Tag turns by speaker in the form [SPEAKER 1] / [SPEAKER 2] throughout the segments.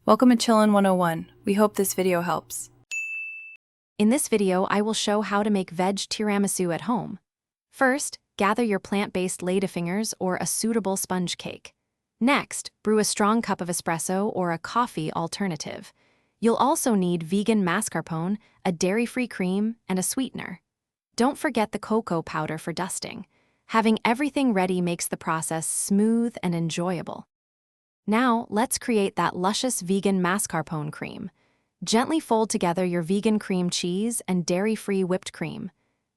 [SPEAKER 1] Welcome to Chillin' 101. We hope this video helps.
[SPEAKER 2] In this video, I will show how to make veg tiramisu at home. First, gather your plant-based ladyfingers or a suitable sponge cake. Next, brew a strong cup of espresso or a coffee alternative. You'll also need vegan mascarpone, a dairy-free cream, and a sweetener. Don't forget the cocoa powder for dusting. Having everything ready makes the process smooth and enjoyable. Now, let's create that luscious vegan mascarpone cream. Gently fold together your vegan cream cheese and dairy-free whipped cream.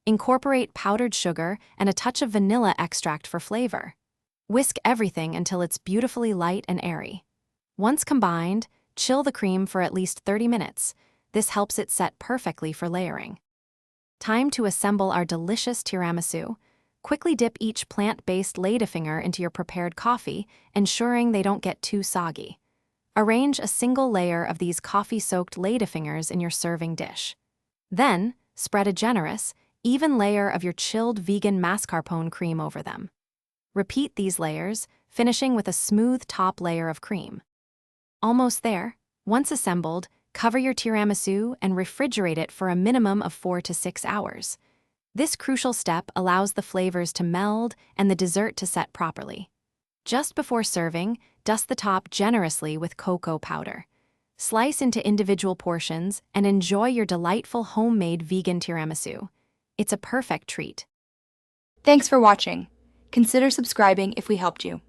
[SPEAKER 2] Incorporate powdered sugar and a touch of vanilla extract for flavor. Whisk everything until it's beautifully light and airy. Once combined, chill the cream for at least 30 minutes. This helps it set perfectly for layering. Time to assemble our delicious tiramisu. Quickly dip each plant-based ladyfinger into your prepared coffee, ensuring they don't get too soggy. Arrange a single layer of these coffee-soaked ladyfingers in your serving dish. Then, spread a generous, even layer of your chilled vegan mascarpone cream over them. Repeat these layers, finishing with a smooth top layer of cream. Almost there. Once assembled, cover your tiramisu and refrigerate it for a minimum of 4 to 6 hours. This crucial step allows the flavors to meld and the dessert to set properly. Just before serving, dust the top generously with cocoa powder. Slice into individual portions and enjoy your delightful homemade vegan tiramisu. It's a perfect treat.
[SPEAKER 3] Thanks for watching. Consider subscribing if we helped you.